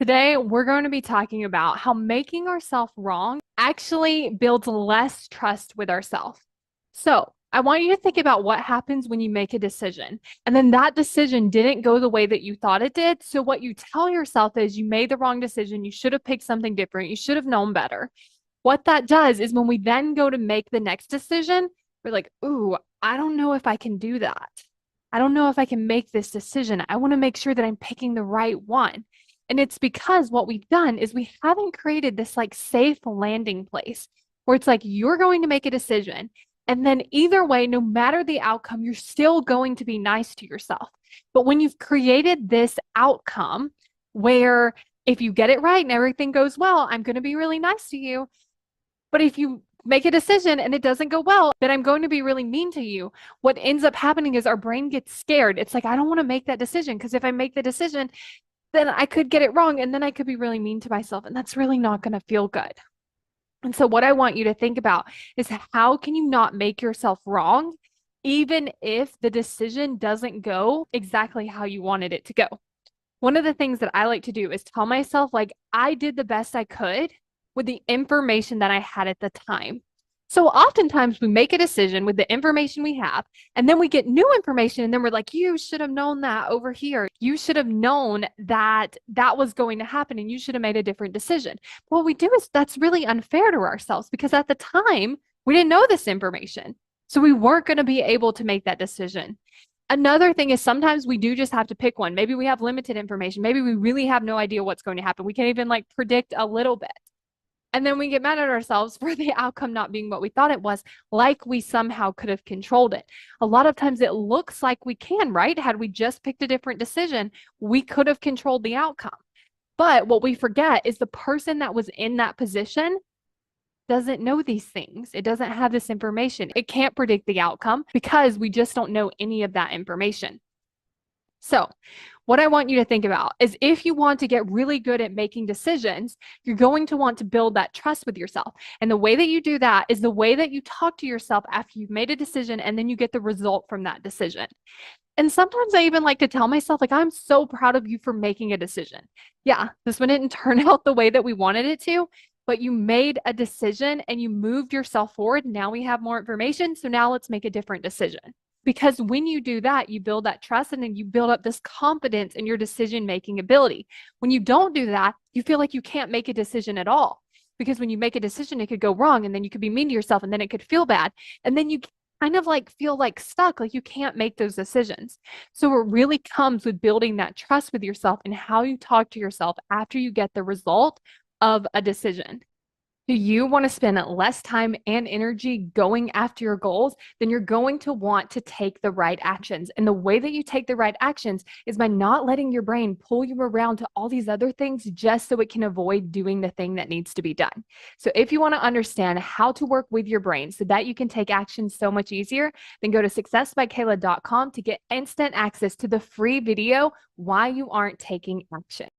Today, we're going to be talking about how making ourselves wrong actually builds less trust with ourselves. So, I want you to think about what happens when you make a decision, and then that decision didn't go the way that you thought it did. So, what you tell yourself is you made the wrong decision. You should have picked something different. You should have known better. What that does is when we then go to make the next decision, we're like, ooh, I don't know if I can do that. I don't know if I can make this decision. I want to make sure that I'm picking the right one. And it's because what we've done is we haven't created this like safe landing place where it's like you're going to make a decision. And then either way, no matter the outcome, you're still going to be nice to yourself. But when you've created this outcome where if you get it right and everything goes well, I'm going to be really nice to you. But if you make a decision and it doesn't go well, then I'm going to be really mean to you. What ends up happening is our brain gets scared. It's like, I don't want to make that decision because if I make the decision, then I could get it wrong and then I could be really mean to myself. And that's really not going to feel good. And so, what I want you to think about is how can you not make yourself wrong, even if the decision doesn't go exactly how you wanted it to go? One of the things that I like to do is tell myself, like, I did the best I could with the information that I had at the time. So oftentimes we make a decision with the information we have, and then we get new information, and then we're like, you should have known that over here. You should have known that that was going to happen, and you should have made a different decision. What we do is that's really unfair to ourselves because at the time we didn't know this information. So we weren't going to be able to make that decision. Another thing is sometimes we do just have to pick one. Maybe we have limited information. Maybe we really have no idea what's going to happen. We can't even like predict a little bit. And then we get mad at ourselves for the outcome not being what we thought it was, like we somehow could have controlled it. A lot of times it looks like we can, right? Had we just picked a different decision, we could have controlled the outcome. But what we forget is the person that was in that position doesn't know these things. It doesn't have this information. It can't predict the outcome because we just don't know any of that information. So, what I want you to think about is if you want to get really good at making decisions, you're going to want to build that trust with yourself. And the way that you do that is the way that you talk to yourself after you've made a decision and then you get the result from that decision. And sometimes I even like to tell myself, like, I'm so proud of you for making a decision. Yeah, this one didn't turn out the way that we wanted it to, but you made a decision and you moved yourself forward. Now we have more information. So now let's make a different decision. Because when you do that, you build that trust and then you build up this confidence in your decision-making ability. When you don't do that, you feel like you can't make a decision at all. Because when you make a decision, it could go wrong and then you could be mean to yourself and then it could feel bad. And then you kind of like feel like stuck, like you can't make those decisions. So it really comes with building that trust with yourself and how you talk to yourself after you get the result of a decision. Do you want to spend less time and energy going after your goals? Then you're going to want to take the right actions. And the way that you take the right actions is by not letting your brain pull you around to all these other things just so it can avoid doing the thing that needs to be done. So if you want to understand how to work with your brain so that you can take action so much easier, then go to successbykayla.com to get instant access to the free video, Why You Aren't Taking Action.